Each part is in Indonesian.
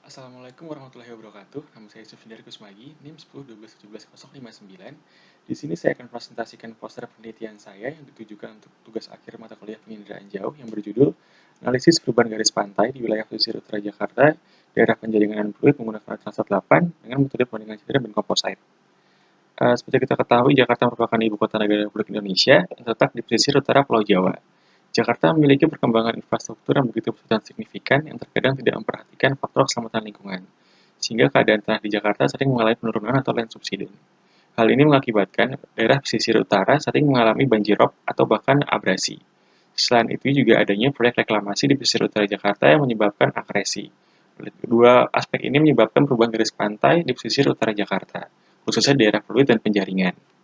Assalamualaikum warahmatullahi wabarakatuh. Nama saya Sufindar Kusmagi, NIM 10 12 17 059. Di sini saya akan presentasikan poster penelitian saya yang ditujukan untuk tugas akhir mata kuliah penginderaan jauh yang berjudul Analisis Perubahan Garis Pantai di Wilayah Pesisir Utara Jakarta, Daerah Penjaringan dan Fluid menggunakan Transat 8 dengan metode perbandingan citra dan komposite. Seperti kita ketahui, Jakarta merupakan ibu kota negara Republik Indonesia yang terletak di pesisir utara Pulau Jawa. Jakarta memiliki perkembangan infrastruktur yang begitu besar dan signifikan yang terkadang tidak memperhatikan faktor keselamatan lingkungan, sehingga keadaan tanah di Jakarta sering mengalami penurunan atau land subsidence. Hal ini mengakibatkan daerah pesisir utara sering mengalami banjirop atau bahkan abrasi. Selain itu juga adanya proyek reklamasi di pesisir utara Jakarta yang menyebabkan akresi. Kedua aspek ini menyebabkan perubahan garis pantai di pesisir utara Jakarta, khususnya daerah Fluid dan Penjaringan.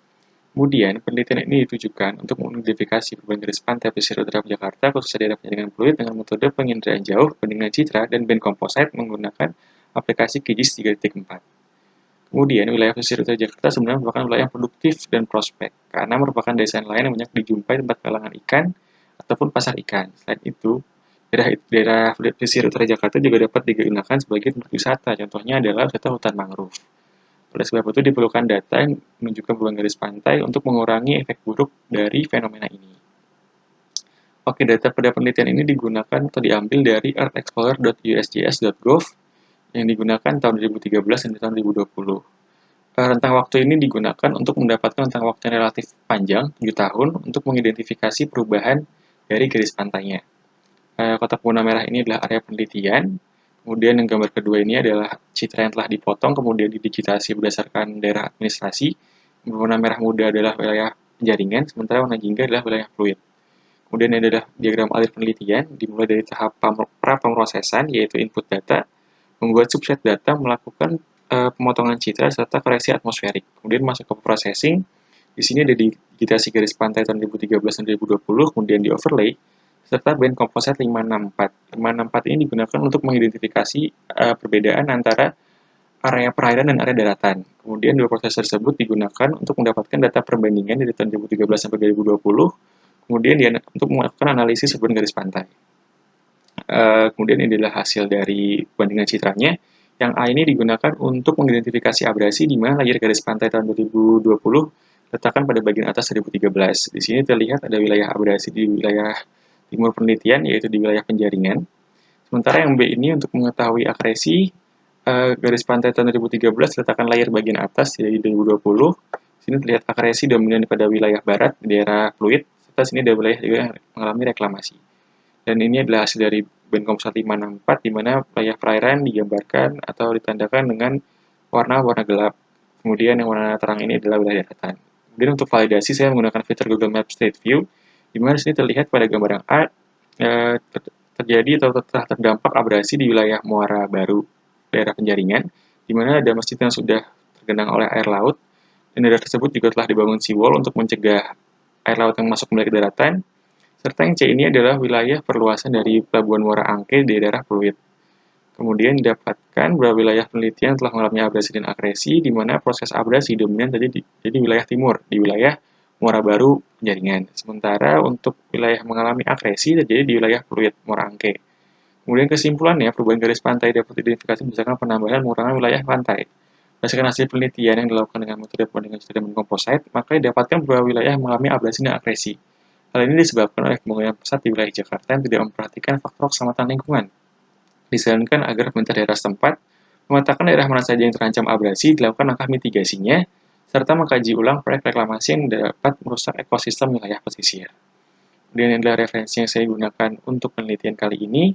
Kemudian, penelitian ini ditujukan untuk mengidentifikasi perubahan garis pantai pesisir utara Jakarta, khususnya daerah penjaringan fluid dengan metode penginderaan jauh, perbandingan citra, dan band composite menggunakan aplikasi QGIS 3.4. Kemudian, wilayah pesisir utara Jakarta sebenarnya merupakan wilayah yang produktif dan prospek, karena merupakan desa nelayan yang banyak dijumpai tempat pelelangan ikan ataupun pasar ikan. Selain itu, daerah pesisir utara Jakarta juga dapat digunakan sebagai tempat wisata, contohnya adalah wisata hutan mangrove. Oleh sebab itu diperlukan data yang menunjukkan perubahan garis pantai untuk mengurangi efek buruk dari fenomena ini. Oke, data pada penelitian ini digunakan atau diambil dari earthexplorer.usgs.gov yang digunakan tahun 2013 dan tahun 2020. Rentang waktu ini digunakan untuk mendapatkan rentang waktu yang relatif panjang, 7 tahun, untuk mengidentifikasi perubahan dari garis pantainya. Kotak warna merah ini adalah area penelitian. Kemudian yang gambar kedua ini adalah citra yang telah dipotong, kemudian didigitasi berdasarkan daerah administrasi. Warna merah muda adalah wilayah penjaringan, sementara warna jingga adalah wilayah fluid. Kemudian ini adalah diagram alir penelitian, dimulai dari tahap pra-pemrosesan, yaitu input data, membuat subset data, melakukan pemotongan citra, serta koreksi atmosferik. Kemudian masuk ke processing, di sini ada digitasi garis pantai tahun 2013 dan 2020, kemudian di overlay, serta band composite 564. 564 ini digunakan untuk mengidentifikasi perbedaan antara area perairan dan area daratan. Kemudian dua proses tersebut digunakan untuk mendapatkan data perbandingan dari tahun 2013 sampai 2020, kemudian untuk melakukan analisis perubahan garis pantai. Kemudian ini adalah hasil dari perbandingan citranya. Yang A ini digunakan untuk mengidentifikasi abrasi di mana layar garis pantai tahun 2020 letakkan pada bagian atas 2013. Di sini terlihat ada wilayah abrasi di wilayah timur penelitian, yaitu di wilayah Penjaringan. Sementara yang B ini untuk mengetahui akresi garis pantai tahun 2013 letakkan layar bagian atas dari 2020. Sini terlihat akresi dominan pada wilayah barat, daerah fluid, serta sini ada wilayah juga yang mengalami reklamasi. Dan ini adalah hasil dari band composite 564, di mana wilayah perairan digambarkan atau ditandakan dengan warna-warna gelap. Kemudian yang warna terang ini adalah wilayah daratan. Kemudian untuk validasi saya menggunakan fitur Google Maps Street View, di mana sini terlihat pada gambar yang A terjadi atau telah terdampak abrasi di wilayah Muara Baru, daerah Penjaringan, di mana ada masjid yang sudah tergenang oleh air laut, dan daerah tersebut juga telah dibangun seawall untuk mencegah air laut yang masuk kembali ke daratan, serta yang C ini adalah wilayah perluasan dari Pelabuhan Muara Angke di daerah Fluid. Kemudian didapatkan bahwa wilayah penelitian telah mengalami abrasi dan akresi, di mana proses abrasi dominan terjadi di wilayah timur, di wilayah Muara Baru, Penjaringan. Sementara untuk wilayah mengalami akresi terjadi di wilayah fluid, Muara Angke. Kemudian kesimpulannya, perubahan garis pantai dapat diidentifikasi berdasarkan penambahan pengurangan wilayah pantai. Berdasarkan hasil penelitian yang dilakukan dengan metode perbandingan citra dan komposite, maka didapatkan bahwa wilayah mengalami abrasi dan akresi. Hal ini disebabkan oleh pembangunan pesat di wilayah Jakarta yang tidak memperhatikan faktor keselamatan lingkungan. Disarankan agar pemerintah daerah setempat memetakan daerah mana saja yang terancam abrasi, dilakukan langkah mitigasinya, serta mengkaji ulang proyek reklamasi yang dapat merusak ekosistem wilayah pesisir. Kemudian ini adalah referensi yang saya gunakan untuk penelitian kali ini.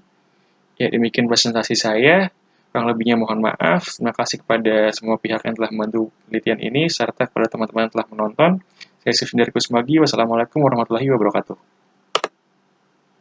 Ya, demikian presentasi saya. Kurang lebihnya mohon maaf. Terima kasih kepada semua pihak yang telah membantu penelitian ini, serta kepada teman-teman yang telah menonton. Saya Sufindar Kusmagi. Wassalamualaikum warahmatullahi wabarakatuh.